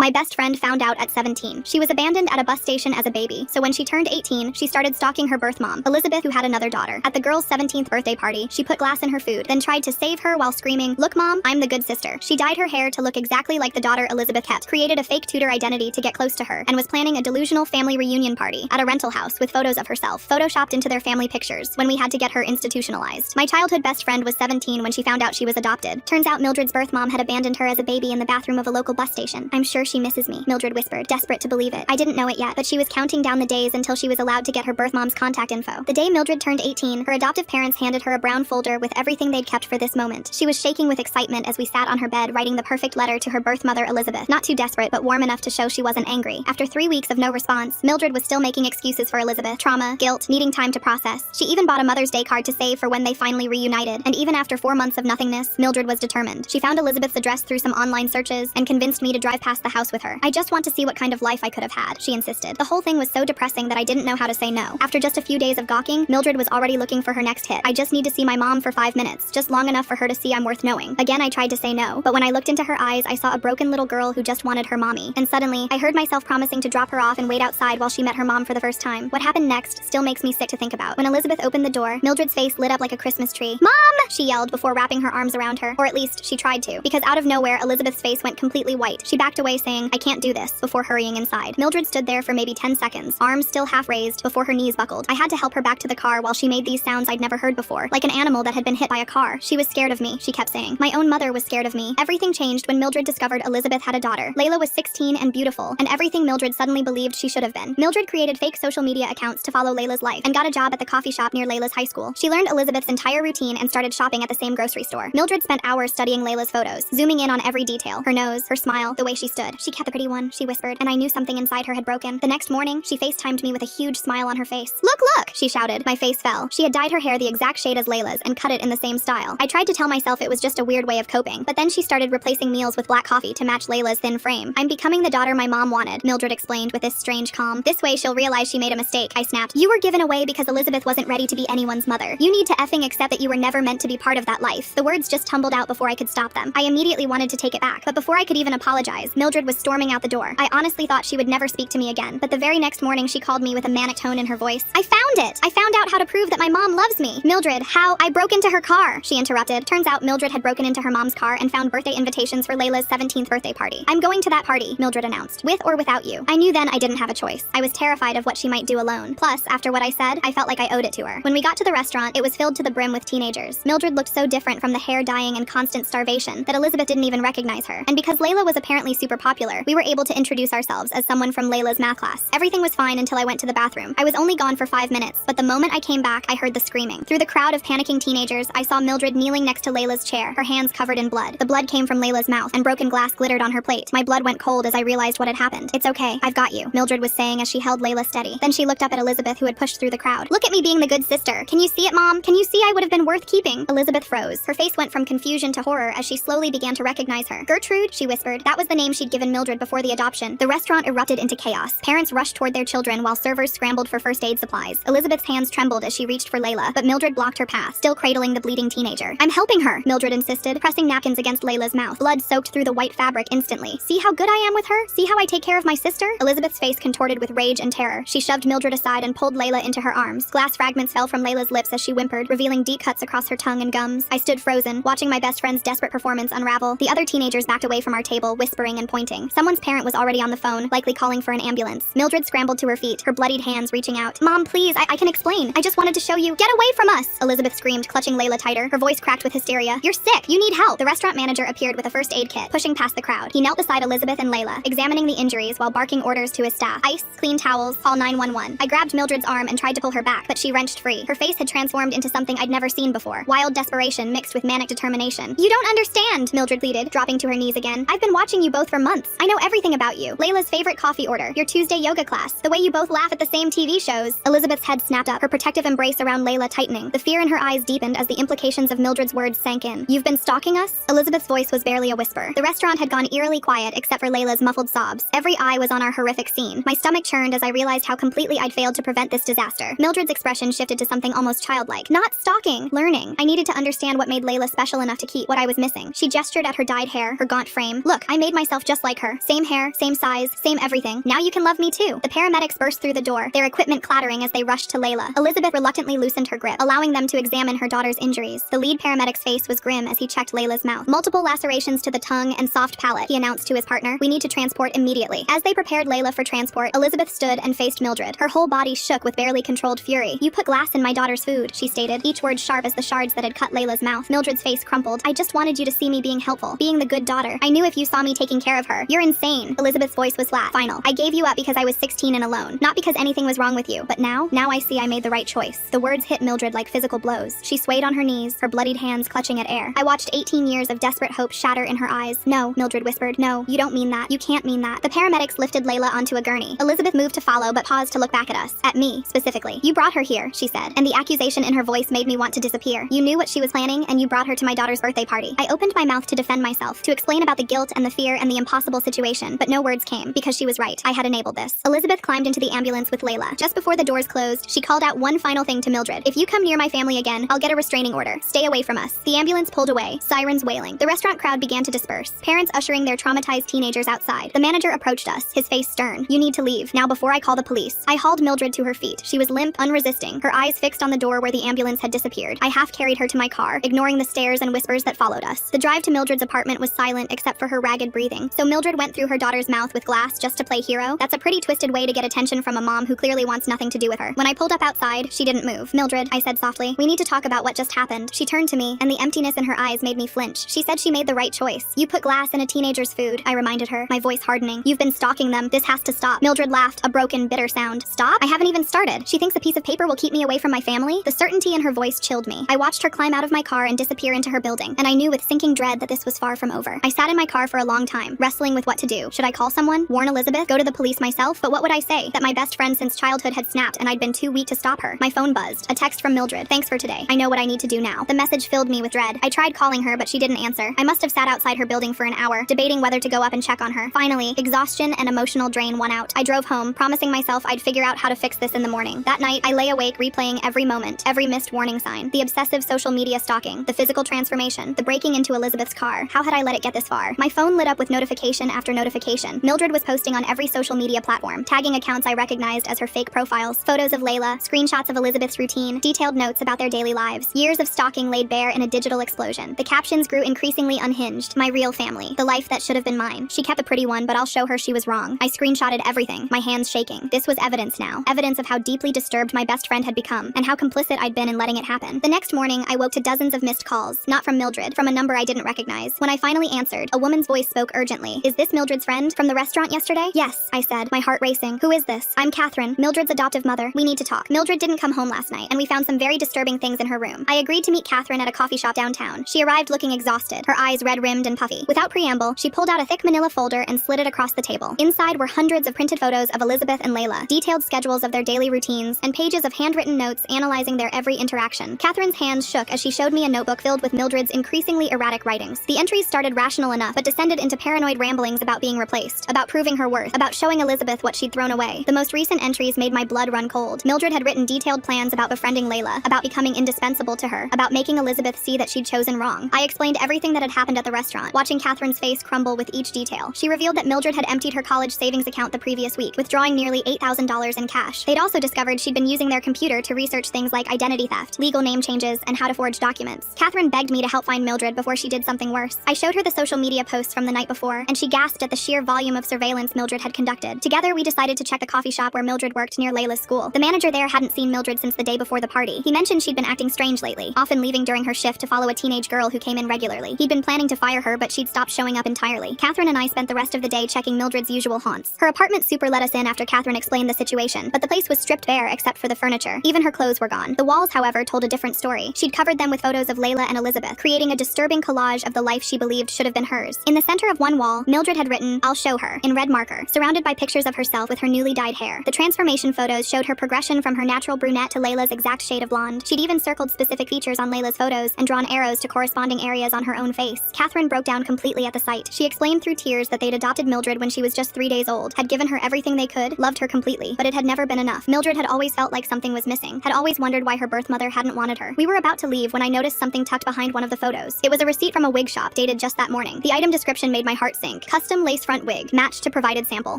My best friend found out at 17. She was abandoned at a bus station as a baby, so when she turned 18, she started stalking her birth mom, Elizabeth, who had another daughter. At the girl's 17th birthday party, she put glass in her food, then tried to save her while screaming, "Look, Mom, I'm the good sister." She dyed her hair to look exactly like the daughter Elizabeth kept, created a fake tutor identity to get close to her, and was planning a delusional family reunion party at a rental house with photos of herself, photoshopped into their family pictures, when we had to get her institutionalized. My childhood best friend was 17 when she found out she was adopted. Turns out Mildred's birth mom had abandoned her as a baby in the bathroom of a local bus station. "I'm sure she misses me," Mildred whispered, desperate to believe it. I didn't know it yet, but she was counting down the days until she was allowed to get her birth mom's contact info. The day Mildred turned 18, her adoptive parents handed her a brown folder with everything they'd kept for this moment. She was shaking with excitement as we sat on her bed writing the perfect letter to her birth mother Elizabeth. Not too desperate, but warm enough to show she wasn't angry. After 3 weeks of no response, Mildred was still making excuses for Elizabeth. Trauma, guilt, needing time to process. She even bought a Mother's Day card to save for when they finally reunited. And even after 4 months of nothingness, Mildred was determined. She found Elizabeth's address through some online searches and convinced me to drive past the house with her. "I just want to see what kind of life I could have had," she insisted. The whole thing was so depressing that I didn't know how to say no. After just a few days of gawking, Mildred was already looking for her next hit. "I just need to see my mom for 5 minutes, just long enough for her to see I'm worth knowing." Again, I tried to say no, but when I looked into her eyes, I saw a broken little girl who just wanted her mommy. And suddenly, I heard myself promising to drop her off and wait outside while she met her mom for the first time. What happened next still makes me sick to think about. When Elizabeth opened the door, Mildred's face lit up like a Christmas tree. "Mom!" she yelled before wrapping her arms around her, or at least she tried to, because out of nowhere, Elizabeth's face went completely white. She backed away saying, "I can't do this," before hurrying inside. Mildred stood there for maybe 10 seconds, arms still half raised, before her knees buckled. I had to help her back to the car while she made these sounds I'd never heard before, like an animal that had been hit by a car. She was scared of me, she kept saying. My own mother was scared of me. Everything changed when Mildred discovered Elizabeth had a daughter. Layla was 16 and beautiful, and everything Mildred suddenly believed she should have been. Mildred created fake social media accounts to follow Layla's life, and got a job at the coffee shop near Layla's high school. She learned Elizabeth's entire routine and started shopping at the same grocery store. Mildred spent hours studying Layla's photos, zooming in on every detail. Her nose, her smile, the way she stood. "She kept the pretty one," she whispered, and I knew something inside her had broken. The next morning, she FaceTimed me with a huge smile on her face. "Look, look!" she shouted. My face fell. She had dyed her hair the exact shade as Layla's and cut it in the same style. I tried to tell myself it was just a weird way of coping, but then she started replacing meals with black coffee to match Layla's thin frame. "I'm becoming the daughter my mom wanted," Mildred explained with this strange calm. "This way she'll realize she made a mistake," I snapped. "You were given away because Elizabeth wasn't ready to be anyone's mother. You need to effing accept that you were never meant to be part of that life." The words just tumbled out before I could stop them. I immediately wanted to take it back, but before I could even apologize, Mildred was storming out the door. I honestly thought she would never speak to me again, but the very next morning she called me with a manic tone in her voice. "I found it! I found out how to prove that my mom loves me." "Mildred, how?" "I broke into her car," she interrupted. Turns out Mildred had broken into her mom's car and found birthday invitations for Layla's 17th birthday party. "I'm going to that party," Mildred announced, "with or without you." I knew then I didn't have a choice. I was terrified of what she might do alone. Plus, after what I said, I felt like I owed it to her. When we got to the restaurant, it was filled to the brim with teenagers. Mildred looked so different from the hair dyeing and constant starvation that Elizabeth didn't even recognize her. And because Layla was apparently super popular, we were able to introduce ourselves as someone from Layla's math class. Everything was fine until I went to the bathroom. I was only gone for 5 minutes, but the moment I came back, I heard the screaming. Through the crowd of panicking teenagers, I saw Mildred kneeling next to Layla's chair, her hands covered in blood. The blood came from Layla's mouth, and broken glass glittered on her plate. My blood went cold as I realized what had happened. "It's okay, I've got you," Mildred was saying as she held Layla steady. Then she looked up at Elizabeth, who had pushed through the crowd. "Look at me being the good sister. Can you see it, Mom? Can you see I would have been worth keeping?" Elizabeth froze. Her face went from confusion to horror as she slowly began to recognize her. "Gertrude," she whispered. That was the name she'd given Mildred before the adoption. The restaurant erupted into chaos. Parents rushed toward their children while servers scrambled for first aid supplies. Elizabeth's hands trembled as she reached for Layla, but Mildred blocked her path, still cradling the bleeding teenager. "I'm helping her," Mildred insisted, pressing napkins against Layla's mouth. Blood soaked through the white fabric instantly. "See how good I am with her? See how I take care of my sister?" Elizabeth's face contorted with rage and terror. She shoved Mildred aside and pulled Layla into her arms. Glass fragments fell from Layla's lips as she whimpered, revealing deep cuts across her tongue and gums. I stood frozen, watching my best friend's desperate performance unravel. The other teenagers backed away from our table, whispering and pointing. Someone's parent was already on the phone, likely calling for an ambulance. Mildred scrambled to her feet, her bloodied hands reaching out. "Mom, please, I can explain. I just wanted to show you." "Get away from us!" Elizabeth screamed, clutching Layla tighter. Her voice cracked with hysteria. "You're sick! You need help!" The restaurant manager appeared with a first aid kit, pushing past the crowd. He knelt beside Elizabeth and Layla, examining the injuries while barking orders to his staff. "Ice, clean towels, call 911. I grabbed Mildred's arm and tried to pull her back, but she wrenched free. Her face had transformed into something I'd never seen before. Wild desperation mixed with manic determination. "You don't understand," Mildred pleaded, dropping to her knees again. "I've been watching you both for months. I know everything about you. Layla's favorite coffee order, your Tuesday yoga class, the way you both laugh at the same TV shows." Elizabeth's head snapped up, her protective embrace around Layla tightening. The fear in her eyes deepened as the implications of Mildred's words sank in. "You've been stalking us?" Elizabeth's voice was barely a whisper. The restaurant had gone eerily quiet except for Layla's muffled sobs. Every eye was on our horrific scene. My stomach churned as I realized how completely I'd failed to prevent this disaster. Mildred's expression shifted to something almost childlike. "Not stalking, learning." I needed to understand what made Layla special enough to keep what I was missing. She gestured at her dyed hair, her gaunt frame. "Look, I made myself just like like her. Same hair, same size, same everything. Now you can love me too. The paramedics burst through the door, their equipment clattering as they rushed to Layla. Elizabeth reluctantly loosened her grip, allowing them to examine her daughter's injuries. The lead paramedic's face was grim as he checked Layla's mouth. Multiple lacerations to the tongue and soft palate, he announced to his partner. We need to transport immediately. As they prepared Layla for transport, Elizabeth stood and faced Mildred. Her whole body shook with barely controlled fury. You put glass in my daughter's food, she stated, each word sharp as the shards that had cut Layla's mouth. Mildred's face crumpled. I just wanted you to see me being helpful, being the good daughter. I knew if you saw me taking care of her. You're insane. Elizabeth's voice was flat. Final. I gave you up because I was 16 and alone. Not because anything was wrong with you. But now I see I made the right choice. The words hit Mildred like physical blows. She swayed on her knees, her bloodied hands clutching at air. I watched 18 years of desperate hope shatter in her eyes. No, Mildred whispered. No, you don't mean that. You can't mean that. The paramedics lifted Layla onto a gurney. Elizabeth moved to follow but paused to look back at us. At me, specifically. You brought her here, she said, and the accusation in her voice made me want to disappear. You knew what she was planning, and you brought her to my daughter's birthday party. I opened my mouth to defend myself, to explain about the guilt and the fear and the impossible situation, but no words came, because she was right. I had enabled this. Elizabeth climbed into the ambulance with Layla. Just before the doors closed, she called out one final thing to Mildred. If you come near my family again, I'll get a restraining order. Stay away from us. The ambulance pulled away, sirens wailing. The restaurant crowd began to disperse, parents ushering their traumatized teenagers outside. The manager approached us, his face stern. You need to leave, now before I call the police. I hauled Mildred to her feet. She was limp, unresisting, her eyes fixed on the door where the ambulance had disappeared. I half carried her to my car, ignoring the stares and whispers that followed us. The drive to Mildred's apartment was silent except for her ragged breathing. So Mildred went through her daughter's mouth with glass just to play hero? That's a pretty twisted way to get attention from a mom who clearly wants nothing to do with her. When I pulled up outside, she didn't move. Mildred, I said softly, we need to talk about what just happened. She turned to me, and the emptiness in her eyes made me flinch. She said she made the right choice. You put glass in a teenager's food, I reminded her, my voice hardening. You've been stalking them. This has to stop. Mildred laughed, a broken, bitter sound. Stop? I haven't even started. She thinks a piece of paper will keep me away from my family? The certainty in her voice chilled me. I watched her climb out of my car and disappear into her building, and I knew with sinking dread that this was far from over. I sat in my car for a long time, wrestling with what to do. Should I call someone? Warn Elizabeth? Go to the police myself? But what would I say? That my best friend since childhood had snapped and I'd been too weak to stop her. My phone buzzed. A text from Mildred. Thanks for today. I know what I need to do now. The message filled me with dread. I tried calling her, but she didn't answer. I must have sat outside her building for an hour, debating whether to go up and check on her. Finally, exhaustion and emotional drain won out. I drove home, promising myself I'd figure out how to fix this in the morning. That night, I lay awake replaying every moment, every missed warning sign, the obsessive social media stalking, the physical transformation, the breaking into Elizabeth's car. How had I let it get this far? My phone lit up with notification after notification. Mildred was posting on every social media platform, tagging accounts I recognized as her fake profiles, photos of Layla, screenshots of Elizabeth's routine, detailed notes about their daily lives. Years of stalking laid bare in a digital explosion. The captions grew increasingly unhinged. My real family, the life that should have been mine. She kept a pretty one, but I'll show her she was wrong. I screenshotted everything, my hands shaking. This was evidence now. Evidence of how deeply disturbed my best friend had become, and how complicit I'd been in letting it happen. The next morning, I woke to dozens of missed calls, not from Mildred, from a number I didn't recognize. When I finally answered, a woman's voice spoke urgently. Is this Mildred's friend from the restaurant yesterday? Yes, I said, my heart racing. Who is this? I'm Catherine, Mildred's adoptive mother. We need to talk. Mildred didn't come home last night, and we found some very disturbing things in her room. I agreed to meet Catherine at a coffee shop downtown. She arrived looking exhausted, her eyes red-rimmed and puffy. Without preamble, she pulled out a thick manila folder and slid it across the table. Inside were hundreds of printed photos of Elizabeth and Layla, detailed schedules of their daily routines, and pages of handwritten notes analyzing their every interaction. Catherine's hands shook as she showed me a notebook filled with Mildred's increasingly erratic writings. The entries started rational enough, but descended into paranoid ramblings about being replaced, about proving her worth, about showing Elizabeth what she'd thrown away. The most recent entries made my blood run cold. Mildred had written detailed plans about befriending Layla, about becoming indispensable to her, about making Elizabeth see that she'd chosen wrong. I explained everything that had happened at the restaurant, watching Catherine's face crumble with each detail. She revealed that Mildred had emptied her college savings account the previous week, withdrawing nearly $8,000 in cash. They'd also discovered she'd been using their computer to research things like identity theft, legal name changes, and how to forge documents. Catherine begged me to help find Mildred before she did something worse. I showed her the social media posts from the night before, and she gasped at the sheer volume of surveillance Mildred had conducted. Together, we decided to check the coffee shop where Mildred worked near Layla's school. The manager there hadn't seen Mildred since the day before the party. He mentioned she'd been acting strange lately, often leaving during her shift to follow a teenage girl who came in regularly. He'd been planning to fire her, but she'd stopped showing up entirely. Catherine and I spent the rest of the day checking Mildred's usual haunts. Her apartment super let us in after Catherine explained the situation, but the place was stripped bare except for the furniture. Even her clothes were gone. The walls, however, told a different story. She'd covered them with photos of Layla and Elizabeth, creating a disturbing collage of the life she believed should have been hers. In the center of one wall, Mildred had written, "I'll show her," in red marker, surrounded by pictures of herself with her newly dyed hair. The transformation photos showed her progression from her natural brunette to Layla's exact shade of blonde. She'd even circled specific features on Layla's photos and drawn arrows to corresponding areas on her own face. Catherine broke down completely at the sight. She explained through tears that they'd adopted Mildred when she was just 3 days old, had given her everything they could, loved her completely, but it had never been enough. Mildred had always felt like something was missing, had always wondered why her birth mother hadn't wanted her. We were about to leave when I noticed something tucked behind one of the photos. It was a receipt from a wig shop dated just that morning. The item description made my heart sink. pink, custom lace front wig, matched to provided sample.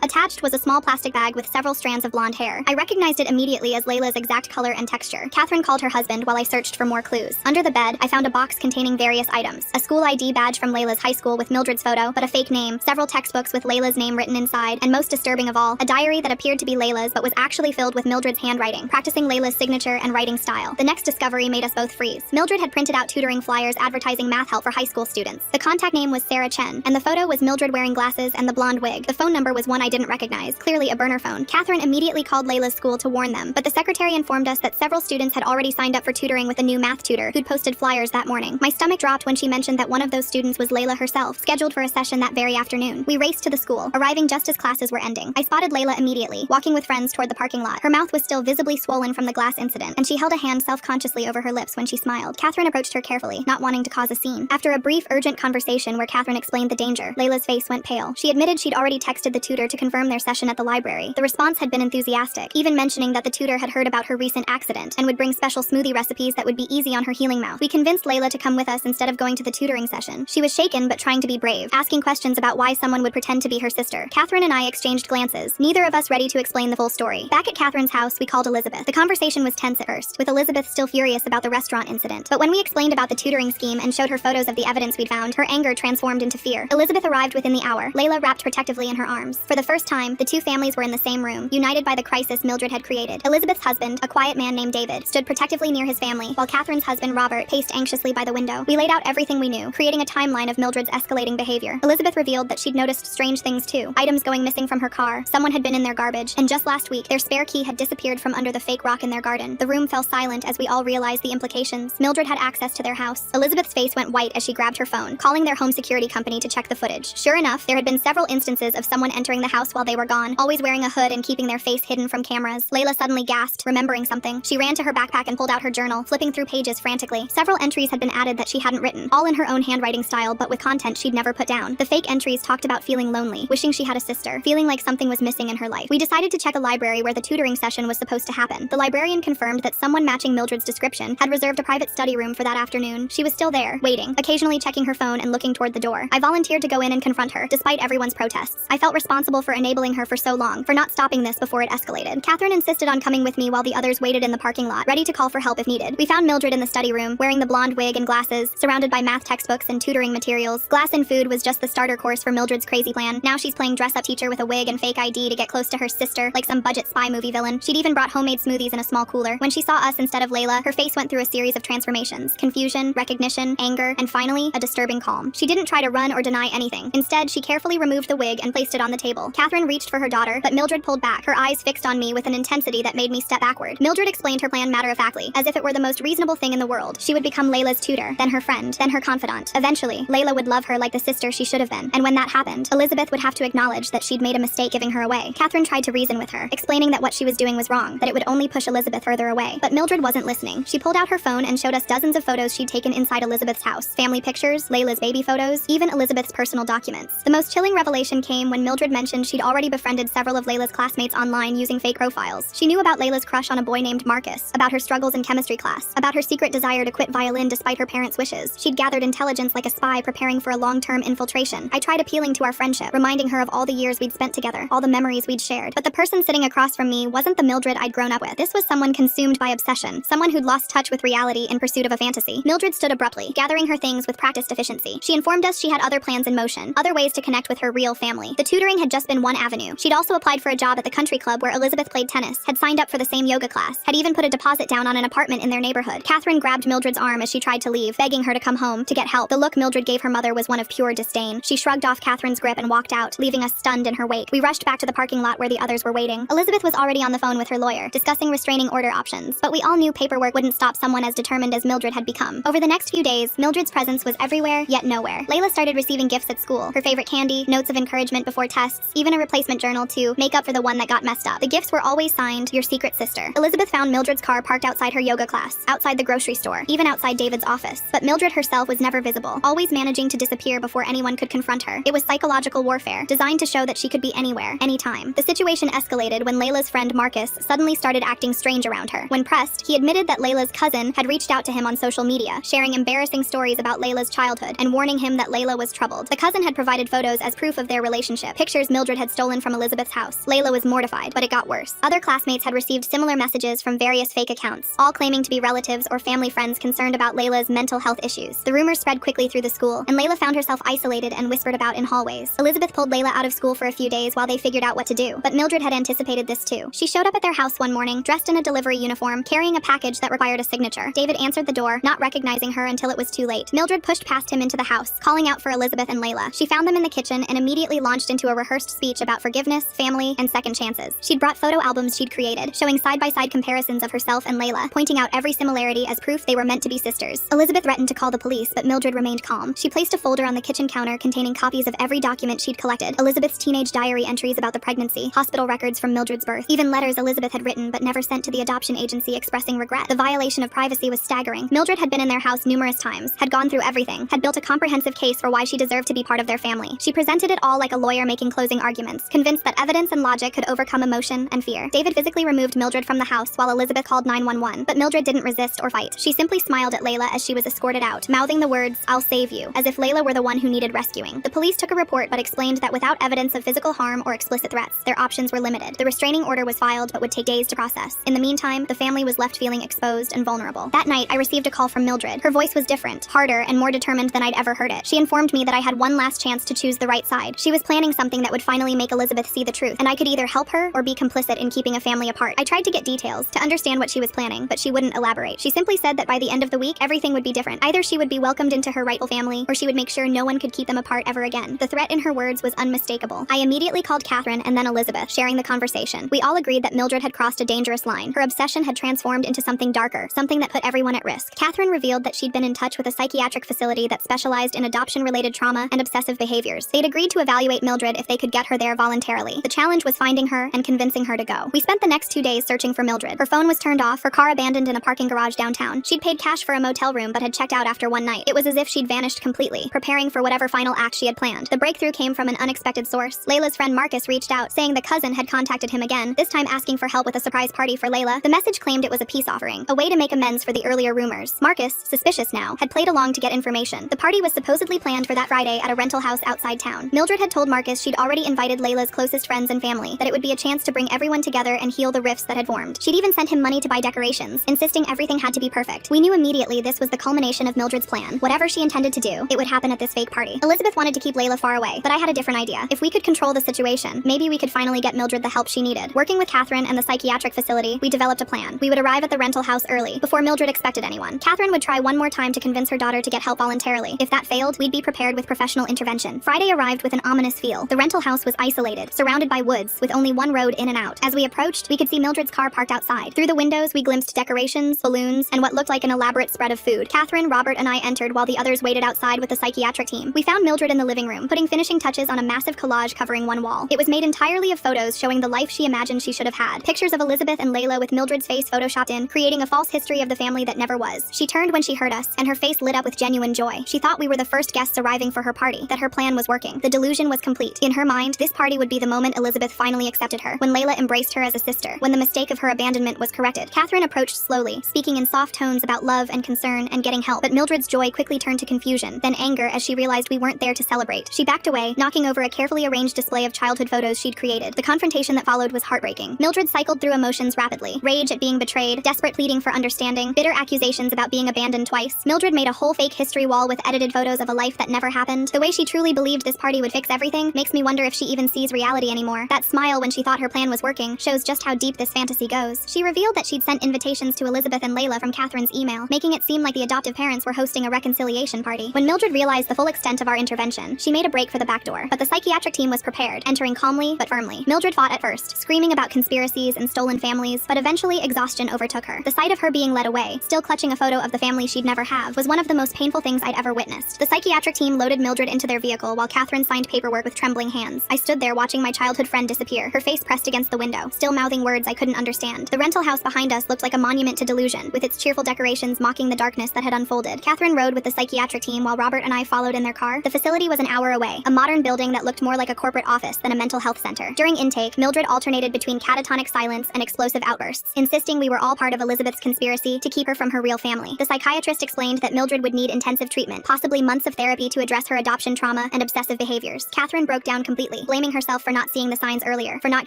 Attached was a small plastic bag with several strands of blonde hair. I recognized it immediately as Layla's exact color and texture. Catherine called her husband while I searched for more clues. Under the bed, I found a box containing various items. A school ID badge from Layla's high school with Mildred's photo, but a fake name, several textbooks with Layla's name written inside, and most disturbing of all, a diary that appeared to be Layla's but was actually filled with Mildred's handwriting, practicing Layla's signature and writing style. The next discovery made us both freeze. Mildred had printed out tutoring flyers advertising math help for high school students. The contact name was Sarah Chen, and the photo was Mildred wearing glasses and the blonde wig. The phone number was one I didn't recognize, clearly a burner phone. Catherine immediately called Layla's school to warn them, but the secretary informed us that several students had already signed up for tutoring with a new math tutor who'd posted flyers that morning. My stomach dropped when she mentioned that one of those students was Layla herself, scheduled for a session that very afternoon. We raced to the school, arriving just as classes were ending. I spotted Layla immediately, walking with friends toward the parking lot. Her mouth was still visibly swollen from the glass incident, and she held a hand self-consciously over her lips when she smiled. Catherine approached her carefully, not wanting to cause a scene. After a brief, urgent conversation where Catherine explained the danger, Layla's face went pale. She admitted she'd already texted the tutor to confirm their session at the library. The response had been enthusiastic, even mentioning that the tutor had heard about her recent accident and would bring special smoothie recipes that would be easy on her healing mouth. We convinced Layla to come with us instead of going to the tutoring session. She was shaken but trying to be brave, asking questions about why someone would pretend to be her sister. Catherine and I exchanged glances, neither of us ready to explain the full story. Back at Catherine's house, we called Elizabeth. The conversation was tense at first, with Elizabeth still furious about the restaurant incident. But when we explained about the tutoring scheme and showed her photos of the evidence we'd found, her anger transformed into fear. Elizabeth arrived within the hour, Layla wrapped protectively in her arms. For the first time, the two families were in the same room, united by the crisis Mildred had created. Elizabeth's husband, a quiet man named David, stood protectively near his family, while Catherine's husband, Robert, paced anxiously by the window. We laid out everything we knew, creating a timeline of Mildred's escalating behavior. Elizabeth revealed that she'd noticed strange things too. Items going missing from her car, someone had been in their garbage, and just last week, their spare key had disappeared from under the fake rock in their garden. The room fell silent as we all realized the implications. Mildred had access to their house. Elizabeth's face went white as she grabbed her phone, calling their home security company to check the footage. Sure enough, there had been several instances of someone entering the house while they were gone, always wearing a hood and keeping their face hidden from cameras. Layla suddenly gasped, remembering something. She ran to her backpack and pulled out her journal, flipping through pages frantically. Several entries had been added that she hadn't written, all in her own handwriting style but with content she'd never put down. The fake entries talked about feeling lonely, wishing she had a sister, feeling like something was missing in her life. We decided to check a library where the tutoring session was supposed to happen. The librarian confirmed that someone matching Mildred's description had reserved a private study room for that afternoon. She was still there, waiting, occasionally checking her phone and looking toward the door. I volunteered to go in and confront her, despite everyone's protests. I felt responsible for enabling her for so long, for not stopping this before it escalated. Catherine insisted on coming with me while the others waited in the parking lot, ready to call for help if needed. We found Mildred in the study room, wearing the blonde wig and glasses, surrounded by math textbooks and tutoring materials. Glass and food was just the starter course for Mildred's crazy plan. Now she's playing dress-up teacher with a wig and fake ID to get close to her sister, like some budget spy movie villain. She'd even brought homemade smoothies in a small cooler. When she saw us instead of Layla, her face went through a series of transformations: confusion, recognition, anger, and finally, a disturbing calm. She didn't try to run or deny anything. Instead, she carefully removed the wig and placed it on the table. Catherine reached for her daughter, but Mildred pulled back, her eyes fixed on me with an intensity that made me step backward. Mildred explained her plan matter-of-factly, as if it were the most reasonable thing in the world. She would become Layla's tutor, then her friend, then her confidant. Eventually, Layla would love her like the sister she should have been, and when that happened, Elizabeth would have to acknowledge that she'd made a mistake giving her away. Catherine tried to reason with her, explaining that what she was doing was wrong, that it would only push Elizabeth further away. But Mildred wasn't listening. She pulled out her phone and showed us dozens of photos she'd taken inside Elizabeth's house. Family pictures, Layla's baby photos, even Elizabeth's personal documents. The most chilling revelation came when Mildred mentioned she'd already befriended several of Layla's classmates online using fake profiles. She knew about Layla's crush on a boy named Marcus, about her struggles in chemistry class, about her secret desire to quit violin despite her parents' wishes. She'd gathered intelligence like a spy preparing for a long-term infiltration. I tried appealing to our friendship, reminding her of all the years we'd spent together, all the memories we'd shared. But the person sitting across from me wasn't the Mildred I'd grown up with. This was someone consumed by obsession, someone who'd lost touch with reality in pursuit of a fantasy. Mildred stood abruptly, gathering her things with practiced efficiency. She informed us she had other plans in motion, other ways to connect with her real family. The tutoring had just been one avenue. She'd also applied for a job at the country club where Elizabeth played tennis, had signed up for the same yoga class, had even put a deposit down on an apartment in their neighborhood. Catherine grabbed Mildred's arm as she tried to leave, begging her to come home, to get help. The look Mildred gave her mother was one of pure disdain. She shrugged off Catherine's grip and walked out, leaving us stunned in her wake. We rushed back to the parking lot where the others were waiting. Elizabeth was already on the phone with her lawyer, discussing restraining order options, but we all knew paperwork wouldn't stop someone as determined as Mildred had become. Over the next few days, Mildred's presence was everywhere, yet nowhere. Layla started receiving gifts at school, her favorite candy, notes of encouragement before tests, even a replacement journal to make up for the one that got messed up. The gifts were always signed, "Your secret sister." Elizabeth found Mildred's car parked outside her yoga class, outside the grocery store, even outside David's office. But Mildred herself was never visible, always managing to disappear before anyone could confront her. It was psychological warfare, designed to show that she could be anywhere, anytime. The situation escalated when Layla's friend Marcus suddenly started acting strange around her. When pressed, he admitted that Layla's cousin had reached out to him on social media, sharing embarrassing stories about Layla's childhood and warning him that Layla was troubled. The cousin had provided provided photos as proof of their relationship, pictures Mildred had stolen from Elizabeth's house. Layla was mortified, but it got worse. Other classmates had received similar messages from various fake accounts, all claiming to be relatives or family friends concerned about Layla's mental health issues. The rumors spread quickly through the school, and Layla found herself isolated and whispered about in hallways. Elizabeth pulled Layla out of school for a few days while they figured out what to do, but Mildred had anticipated this too. She showed up at their house one morning, dressed in a delivery uniform, carrying a package that required a signature. David answered the door, not recognizing her until it was too late. Mildred pushed past him into the house, calling out for Elizabeth and Layla. She found them in the kitchen and immediately launched into a rehearsed speech about forgiveness, family, and second chances. She'd brought photo albums she'd created, showing side-by-side comparisons of herself and Layla, pointing out every similarity as proof they were meant to be sisters. Elizabeth threatened to call the police, but Mildred remained calm. She placed a folder on the kitchen counter containing copies of every document she'd collected: Elizabeth's teenage diary entries about the pregnancy, hospital records from Mildred's birth, even letters Elizabeth had written but never sent to the adoption agency expressing regret. The violation of privacy was staggering. Mildred had been in their house numerous times, had gone through everything, had built a comprehensive case for why she deserved to be part of their family. She presented it all like a lawyer making closing arguments, convinced that evidence and logic could overcome emotion and fear. David physically removed Mildred from the house while Elizabeth called 911, but Mildred didn't resist or fight. She simply smiled at Layla as she was escorted out, mouthing the words, "I'll save you," as if Layla were the one who needed rescuing. The police took a report but explained that without evidence of physical harm or explicit threats, their options were limited. The restraining order was filed but would take days to process. In the meantime, the family was left feeling exposed and vulnerable. That night, I received a call from Mildred. Her voice was different, harder, and more determined than I'd ever heard it. She informed me that I had one last chance to choose the right side. She was planning something that would finally make Elizabeth see the truth, and I could either help her or be complicit in keeping a family apart. I tried to get details, to understand what she was planning, but she wouldn't elaborate. She simply said that by the end of the week, everything would be different. Either she would be welcomed into her rightful family, or she would make sure no one could keep them apart ever again. The threat in her words was unmistakable. I immediately called Catherine and then Elizabeth, sharing the conversation. We all agreed that Mildred had crossed a dangerous line. Her obsession had transformed into something darker, something that put everyone at risk. Catherine revealed that she'd been in touch with a psychiatric facility that specialized in adoption-related trauma and obsessive behaviors. They'd agreed to evaluate Mildred if they could get her there voluntarily. The challenge was finding her and convincing her to go. We spent the next 2 days searching for Mildred. Her phone was turned off, her car abandoned in a parking garage downtown. She'd paid cash for a motel room but had checked out after one night. It was as if she'd vanished completely, preparing for whatever final act she had planned. The breakthrough came from an unexpected source. Layla's friend Marcus reached out, saying the cousin had contacted him again, this time asking for help with a surprise party for Layla. The message claimed it was a peace offering, a way to make amends for the earlier rumors. Marcus, suspicious now, had played along to get information. The party was supposedly planned for that Friday at a rental house outside town. Mildred had told Marcus she'd already invited Layla's closest friends and family, that it would be a chance to bring everyone together and heal the rifts that had formed. She'd even sent him money to buy decorations, insisting everything had to be perfect. We knew immediately this was the culmination of Mildred's plan. Whatever she intended to do, it would happen at this fake party. Elizabeth wanted to keep Layla far away, but I had a different idea. If we could control the situation, maybe we could finally get Mildred the help she needed. Working with Catherine and the psychiatric facility, we developed a plan. We would arrive at the rental house early, before Mildred expected anyone. Catherine would try one more time to convince her daughter to get help voluntarily. If that failed, we'd be prepared with professional intervention. Friday arrived with an ominous feel. The rental house was isolated, surrounded by woods, with only one road in and out. As we approached, we could see Mildred's car parked outside. Through the windows, we glimpsed decorations, balloons, and what looked like an elaborate spread of food. Catherine, Robert, and I entered while the others waited outside with the psychiatric team. We found Mildred in the living room, putting finishing touches on a massive collage covering one wall. It was made entirely of photos showing the life she imagined she should have had. Pictures of Elizabeth and Layla with Mildred's face photoshopped in, creating a false history of the family that never was. She turned when she heard us, and her face lit up with genuine joy. She thought we were the first guests arriving for her party, that her plan was working. The delusion was complete. In her mind, this party would be the moment Elizabeth finally accepted her, when Layla embraced her as a sister, when the mistake of her abandonment was corrected. Catherine approached slowly, speaking in soft tones about love and concern and getting help, but Mildred's joy quickly turned to confusion, then anger as she realized we weren't there to celebrate. She backed away, knocking over a carefully arranged display of childhood photos she'd created. The confrontation that followed was heartbreaking. Mildred cycled through emotions rapidly. Rage at being betrayed, desperate pleading for understanding, bitter accusations about being abandoned twice. Mildred made a whole fake history wall with edited photos of a life that never happened. The way she truly believed this party would fix everything makes me wonder if she even sees reality anymore. That smile when she thought her plan was working shows just how deep this fantasy goes. She revealed that she'd sent invitations to Elizabeth and Layla from Catherine's email, making it seem like the adoptive parents were hosting a reconciliation party. When Mildred realized the full extent of our intervention, she made a break for the back door, but the psychiatric team was prepared, entering calmly but firmly. Mildred fought at first, screaming about conspiracies and stolen families, but eventually exhaustion overtook her. The sight of her being led away, still clutching a photo of the family she'd never have, was one of the most painful things I'd ever witnessed. The psychiatric team loaded Mildred into their vehicle while Catherine signed paperwork with trembling hands. I stood there watching my childhood friend disappear, her face pressed against the window, still mouthing words I couldn't understand. The rental house behind us looked like a monument to delusion, with its cheerful decorations mocking the darkness that had unfolded. Catherine rode with the psychiatric team while Robert and I followed in their car. The facility was an hour away, a modern building that looked more like a corporate office than a mental health center. During intake, Mildred alternated between catatonic silence and explosive outbursts, insisting we were all part of Elizabeth's conspiracy to keep her from her real family. The psychiatrist explained that Mildred would need intensive treatment, possibly months of therapy to address her adoption trauma trauma, and obsessive behaviors. Catherine broke down completely, blaming herself for not seeing the signs earlier, for not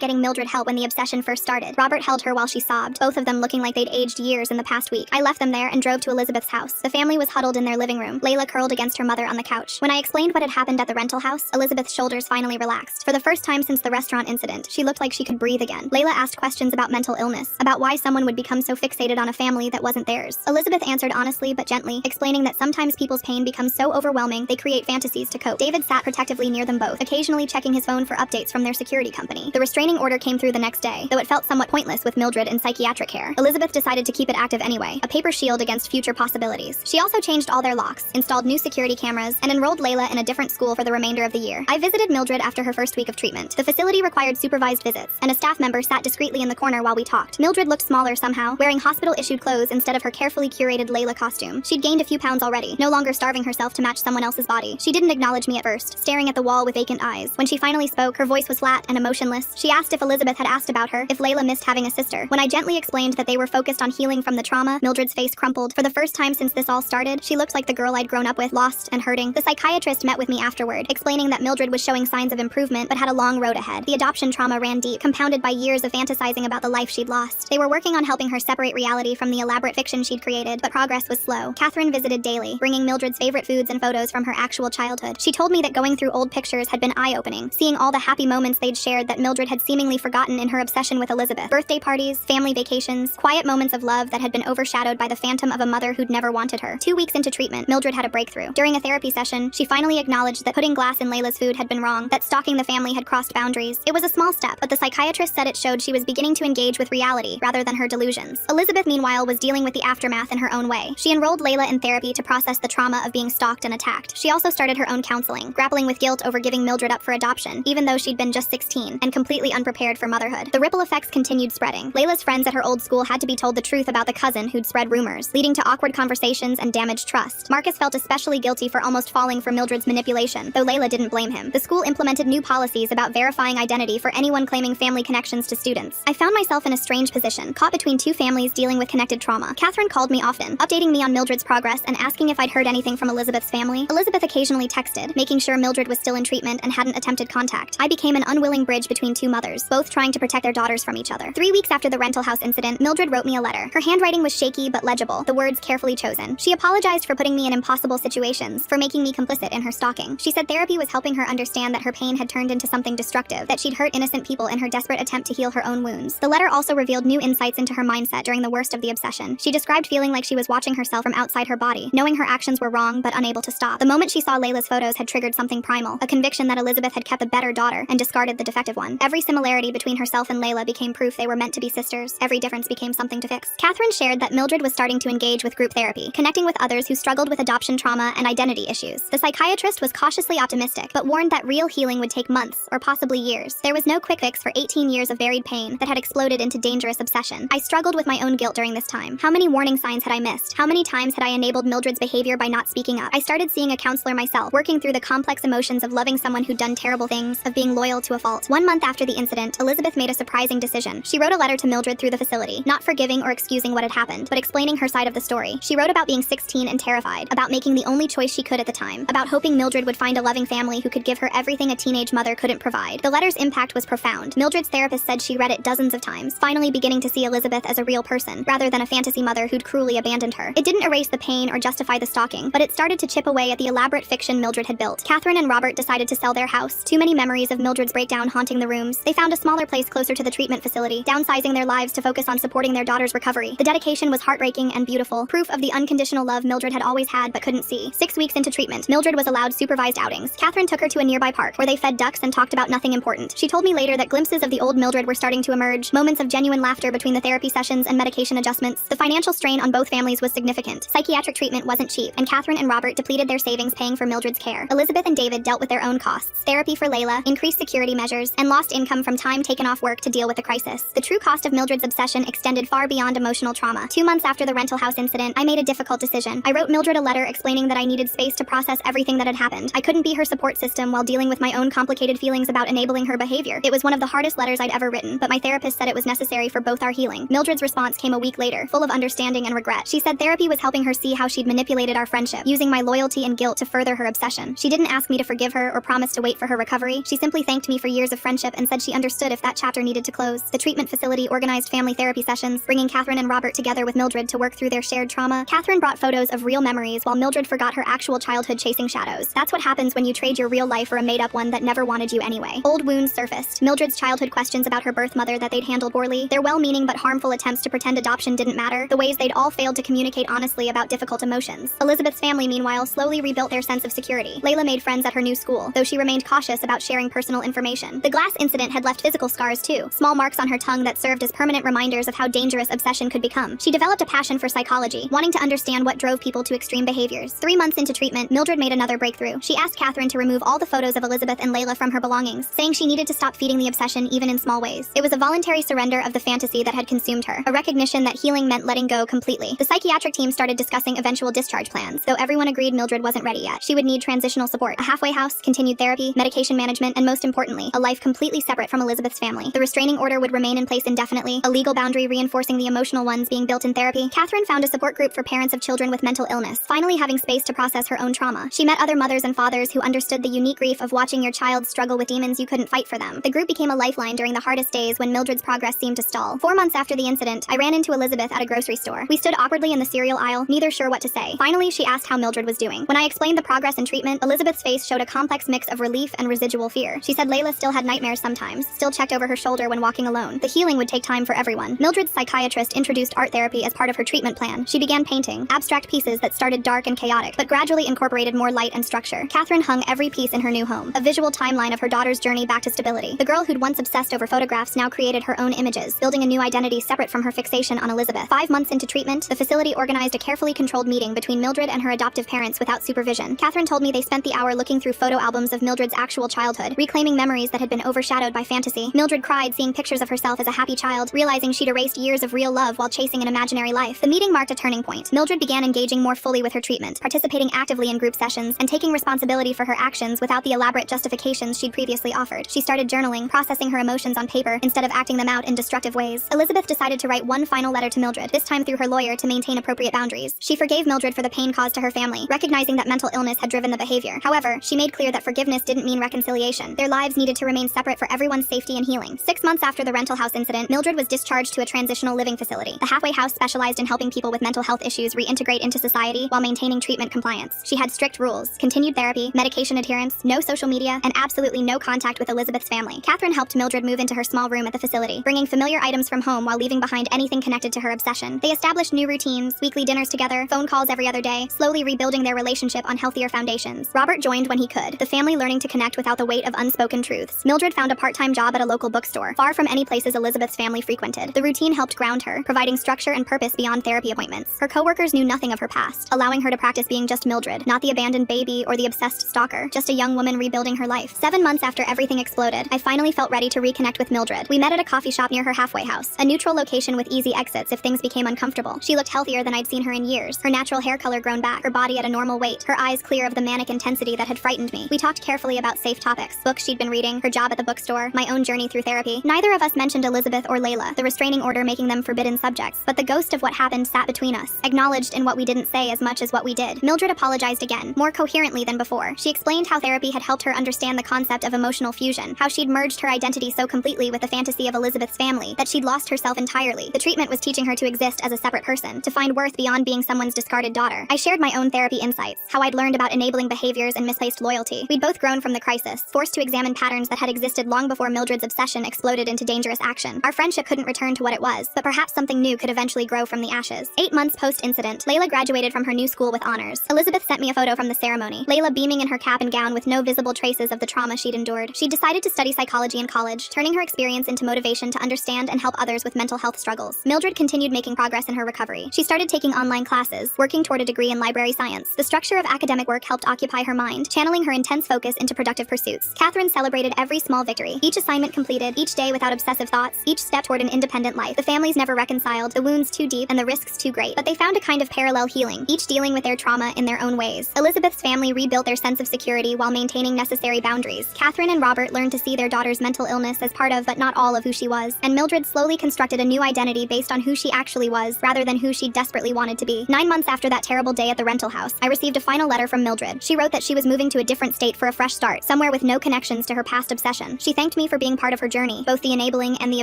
getting Mildred help when the obsession first started. Robert held her while she sobbed, both of them looking like they'd aged years in the past week. I left them there and drove to Elizabeth's house. The family was huddled in their living room, Layla curled against her mother on the couch. When I explained what had happened at the rental house, Elizabeth's shoulders finally relaxed. For the first time since the restaurant incident, she looked like she could breathe again. Layla asked questions about mental illness, about why someone would become so fixated on a family that wasn't theirs. Elizabeth answered honestly but gently, explaining that sometimes people's pain becomes so overwhelming they create fantasies to cope. David sat protectively near them both, occasionally checking his phone for updates from their security company. The restraining order came through the next day, though it felt somewhat pointless with Mildred in psychiatric care. Elizabeth decided to keep it active anyway, a paper shield against future possibilities. She also changed all their locks, installed new security cameras, and enrolled Layla in a different school for the remainder of the year. I visited Mildred after her first week of treatment. The facility required supervised visits, and a staff member sat discreetly in the corner while we talked. Mildred looked smaller somehow, wearing hospital-issued clothes instead of her carefully curated Layla costume. She'd gained a few pounds already, no longer starving herself to match someone else's body. She didn't acknowledge me at first, staring at the wall with vacant eyes. When she finally spoke, her voice was flat and emotionless. She asked if Elizabeth had asked about her, if Layla missed having a sister. When I gently explained that they were focused on healing from the trauma, Mildred's face crumpled. For the first time since this all started, she looked like the girl I'd grown up with, lost and hurting. The psychiatrist met with me afterward, explaining that Mildred was showing signs of improvement but had a long road ahead. The adoption trauma ran deep, compounded by years of fantasizing about the life she'd lost. They were working on helping her separate reality from the elaborate fiction she'd created, but progress was slow. Catherine visited daily, bringing Mildred's favorite foods and photos from her actual childhood. She told me that going through old pictures had been eye-opening, seeing all the happy moments they'd shared that Mildred had seemingly forgotten in her obsession with Elizabeth. Birthday parties, family vacations, quiet moments of love that had been overshadowed by the phantom of a mother who'd never wanted her. 2 weeks into treatment, Mildred had a breakthrough. During a therapy session, she finally acknowledged that putting glass in Layla's food had been wrong, that stalking the family had crossed boundaries. It was a small step, but the psychiatrist said it showed she was beginning to engage with reality rather than her delusions. Elizabeth, meanwhile, was dealing with the aftermath in her own way. She enrolled Layla in therapy to process the trauma of being stalked and attacked. She also started her own counseling, grappling with guilt over giving Mildred up for adoption, even though she'd been just 16 and completely unprepared for motherhood. The ripple effects continued spreading. Layla's friends at her old school had to be told the truth about the cousin who'd spread rumors, leading to awkward conversations and damaged trust. Marcus felt especially guilty for almost falling for Mildred's manipulation, though Layla didn't blame him. The school implemented new policies about verifying identity for anyone claiming family connections to students. I found myself in a strange position, caught between two families dealing with connected trauma. Catherine called me often, updating me on Mildred's progress and asking if I'd heard anything from Elizabeth's family. Elizabeth occasionally texted, making sure Mildred was still in treatment and hadn't attempted contact. I became an unwilling bridge between two mothers, both trying to protect their daughters from each other. 3 weeks after the rental house incident, Mildred wrote me a letter. Her handwriting was shaky but legible, the words carefully chosen. She apologized for putting me in impossible situations, for making me complicit in her stalking. She said therapy was helping her understand that her pain had turned into something destructive, that she'd hurt innocent people in her desperate attempt to heal her own wounds. The letter also revealed new insights into her mindset during the worst of the obsession. She described feeling like she was watching herself from outside her body, knowing her actions were wrong but unable to stop. The moment she saw Layla's photos had triggered something primal, a conviction that Elizabeth had kept a better daughter and discarded the defective one. Every similarity between herself and Layla became proof they were meant to be sisters. Every difference became something to fix. Catherine shared that Mildred was starting to engage with group therapy, connecting with others who struggled with adoption trauma and identity issues. The psychiatrist was cautiously optimistic, but warned that real healing would take months, or possibly years. There was no quick fix for 18 years of buried pain that had exploded into dangerous obsession. I struggled with my own guilt during this time. How many warning signs had I missed? How many times had I enabled Mildred's behavior by not speaking up? I started seeing a counselor myself, working through the complex emotions of loving someone who'd done terrible things, of being loyal to a fault. 1 month after the incident, Elizabeth made a surprising decision. She wrote a letter to Mildred through the facility, not forgiving or excusing what had happened, but explaining her side of the story. She wrote about being 16 and terrified, about making the only choice she could at the time, about hoping Mildred would find a loving family who could give her everything a teenage mother couldn't provide. The letter's impact was profound. Mildred's therapist said she read it dozens of times, finally beginning to see Elizabeth as a real person, rather than a fantasy mother who'd cruelly abandoned her. It didn't erase the pain or justify the stalking, but it started to chip away at the elaborate fiction Mildred had built. Catherine and Robert decided to sell their house, too many memories of Mildred's breakdown haunting the rooms. They found a smaller place closer to the treatment facility, downsizing their lives to focus on supporting their daughter's recovery. The dedication was heartbreaking and beautiful, proof of the unconditional love Mildred had always had but couldn't see. 6 weeks into treatment, Mildred was allowed supervised outings. Catherine took her to a nearby park, where they fed ducks and talked about nothing important. She told me later that glimpses of the old Mildred were starting to emerge, moments of genuine laughter between the therapy sessions and medication adjustments. The financial strain on both families was significant. Psychiatric treatment wasn't cheap, and Catherine and Robert depleted their savings paying for Mildred's care. Elizabeth and David dealt with their own costs, therapy for Layla, increased security measures, and lost income from time taken off work to deal with the crisis. The true cost of Mildred's obsession extended far beyond emotional trauma. 2 months after the rental house incident, I made a difficult decision. I wrote Mildred a letter explaining that I needed space to process everything that had happened. I couldn't be her support system while dealing with my own complicated feelings about enabling her behavior. It was one of the hardest letters I'd ever written, but my therapist said it was necessary for both our healing. Mildred's response came a week later, full of understanding and regret. She said therapy was helping her see how she'd manipulated our friendship, using my loyalty and guilt to further her obsession. time. She didn't ask me to forgive her or promise to wait for her recovery. She simply thanked me for years of friendship and said she understood if that chapter needed to close. The treatment facility organized family therapy sessions, bringing Catherine and Robert together with Mildred to work through their shared trauma. Catherine brought photos of real memories while Mildred forgot her actual childhood chasing shadows. That's what happens when you trade your real life for a made-up one that never wanted you anyway. Old wounds surfaced. Mildred's childhood questions about her birth mother that they'd handled poorly, their well-meaning but harmful attempts to pretend adoption didn't matter, the ways they'd all failed to communicate honestly about difficult emotions. Elizabeth's family, meanwhile, slowly rebuilt their sense of security. Layla made friends at her new school, though she remained cautious about sharing personal information. The glass incident had left physical scars too, small marks on her tongue that served as permanent reminders of how dangerous obsession could become. She developed a passion for psychology, wanting to understand what drove people to extreme behaviors. 3 months into treatment, Mildred made another breakthrough. She asked Catherine to remove all the photos of Elizabeth and Layla from her belongings, saying she needed to stop feeding the obsession even in small ways. It was a voluntary surrender of the fantasy that had consumed her, a recognition that healing meant letting go completely. The psychiatric team started discussing eventual discharge plans, though everyone agreed Mildred wasn't ready yet. She would need transitional support, a halfway house, continued therapy, medication management, and most importantly, a life completely separate from Elizabeth's family. The restraining order would remain in place indefinitely, a legal boundary reinforcing the emotional ones being built in therapy. Catherine found a support group for parents of children with mental illness, finally having space to process her own trauma. She met other mothers and fathers who understood the unique grief of watching your child struggle with demons you couldn't fight for them. The group became a lifeline during the hardest days when Mildred's progress seemed to stall. 4 months after the incident, I ran into Elizabeth at a grocery store. We stood awkwardly in the cereal aisle, neither sure what to say. Finally, she asked how Mildred was doing. When I explained the progress and treatment, Elizabeth's face showed a complex mix of relief and residual fear. She said Layla still had nightmares sometimes, still checked over her shoulder when walking alone. The healing would take time for everyone. Mildred's psychiatrist introduced art therapy as part of her treatment plan. She began painting abstract pieces that started dark and chaotic, but gradually incorporated more light and structure. Catherine hung every piece in her new home, a visual timeline of her daughter's journey back to stability. The girl who'd once obsessed over photographs now created her own images, building a new identity separate from her fixation on Elizabeth. 5 months into treatment, the facility organized a carefully controlled meeting between Mildred and her adoptive parents without supervision. Catherine told me they spent the hour looking through photo albums of Mildred's actual childhood, reclaiming memories that had been overshadowed by fantasy. Mildred cried seeing pictures of herself as a happy child, realizing she'd erased years of real love while chasing an imaginary life. The meeting marked a turning point. Mildred began engaging more fully with her treatment, participating actively in group sessions, and taking responsibility for her actions without the elaborate justifications she'd previously offered. She started journaling, processing her emotions on paper instead of acting them out in destructive ways. Elizabeth decided to write one final letter to Mildred, this time through her lawyer to maintain appropriate boundaries. She forgave Mildred for the pain caused to her family, recognizing that mental illness had driven the behavior. However, she made clear that forgiveness didn't mean reconciliation. Their lives needed to remain separate for everyone's safety and healing. 6 months after the rental house incident, Mildred was discharged to a transitional living facility. The halfway house specialized in helping people with mental health issues reintegrate into society while maintaining treatment compliance. She had strict rules, continued therapy, medication adherence, no social media, and absolutely no contact with Elizabeth's family. Catherine helped Mildred move into her small room at the facility, bringing familiar items from home while leaving behind anything connected to her obsession. They established new routines, weekly dinners together, phone calls every other day, slowly rebuilding their relationship on healthier foundations. Robert joined when he could, the family learning to connect without the weight of unspoken truths. Mildred found a part-time job at a local bookstore, far from any places Elizabeth's family frequented. The routine helped ground her, providing structure and purpose beyond therapy appointments. Her coworkers knew nothing of her past, allowing her to practice being just Mildred, not the abandoned baby or the obsessed stalker, just a young woman rebuilding her life. 7 months after everything exploded, I finally felt ready to reconnect with Mildred. We met at a coffee shop near her halfway house, a neutral location with easy exits if things became uncomfortable. She looked healthier than I'd seen her in years, her natural hair color grown back, her body at a normal weight, her eyes clear of the manic intensity that had frightened me. We talked carefully about safe topics, books she'd been reading, her job at the bookstore, my own journey through therapy. Neither of us mentioned Elizabeth or Layla, the restraining order making them forbidden subjects, but the ghost of what happened sat between us, acknowledged in what we didn't say as much as what we did. Mildred apologized again, more coherently than before. She explained how therapy had helped her understand the concept of emotional fusion, how she'd merged her identity so completely with the fantasy of Elizabeth's family that she'd lost herself entirely. The treatment was teaching her to exist as a separate person, to find worth beyond being someone's discarded daughter. I shared my own therapy insights, how I'd learned about enabling behaviors and misplaced loyalty. We'd both grown from the crisis, forced to examine patterns that had existed long before Mildred's obsession exploded into dangerous action. Our friendship couldn't return to what it was, but perhaps something new could eventually grow from the ashes. 8 months post-incident, Layla graduated from her new school with honors. Elizabeth sent me a photo from the ceremony, Layla beaming in her cap and gown with no visible traces of the trauma she'd endured. She decided to study psychology in college, turning her experience into motivation to understand and help others with mental health struggles. Mildred continued making progress in her recovery. She started taking online classes, working toward a degree in library science. The structure of academic work helped occupy her mind, channeling her intense focus into productive pursuits. Catherine celebrated every small victory, each assignment completed, each day without obsessive thoughts, each step toward an independent life. The families never reconciled, the wounds too deep and the risks too great, but they found a kind of parallel healing, each dealing with their trauma in their own ways. Elizabeth's family rebuilt their sense of security while maintaining necessary boundaries. Catherine and Robert learned to see their daughter's mental illness as part of, but not all of, who she was. And Mildred slowly constructed a new identity based on who she actually was, rather than who she desperately wanted to be. 9 months after that terrible day at the rental house, I received a final letter from Mildred. She wrote wrote that she was moving to a different state for a fresh start, somewhere with no connections to her past obsession. She thanked me for being part of her journey, both the enabling and the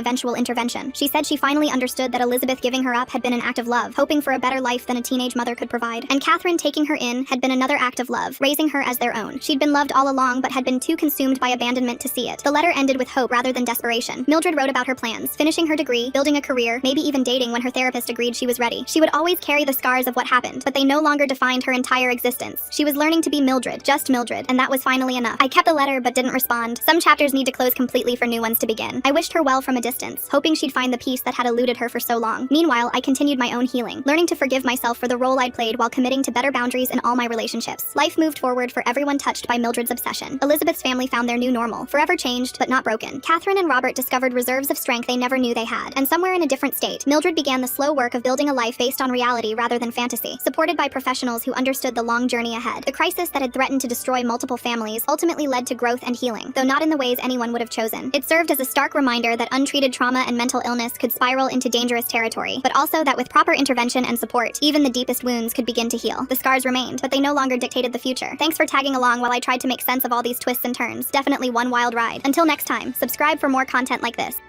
eventual intervention. She said she finally understood that Elizabeth giving her up had been an act of love, hoping for a better life than a teenage mother could provide. And Catherine taking her in had been another act of love, raising her as their own. She'd been loved all along but had been too consumed by abandonment to see it. The letter ended with hope rather than desperation. Mildred wrote about her plans, finishing her degree, building a career, maybe even dating when her therapist agreed she was ready. She would always carry the scars of what happened, but they no longer defined her entire existence. She was learning to be Mildred, just Mildred, and that was finally enough. I kept the letter but didn't respond. Some chapters need to close completely for new ones to begin. I wished her well from a distance, hoping she'd find the peace that had eluded her for so long. Meanwhile, I continued my own healing, learning to forgive myself for the role I'd played while committing to better boundaries in all my relationships. Life moved forward for everyone touched by Mildred's obsession. Elizabeth's family found their new normal, forever changed but not broken. Catherine and Robert discovered reserves of strength they never knew they had, and somewhere in a different state, Mildred began the slow work of building a life based on reality rather than fantasy, supported by professionals who understood the long journey ahead. The crisis that had threatened to destroy multiple families ultimately led to growth and healing, though not in the ways anyone would have chosen. It served as a stark reminder that untreated trauma and mental illness could spiral into dangerous territory, but also that with proper intervention and support, even the deepest wounds could begin to heal. The scars remained, but they no longer dictated the future. Thanks for tagging along while I tried to make sense of all these twists and turns. Definitely one wild ride. Until next time, subscribe for more content like this.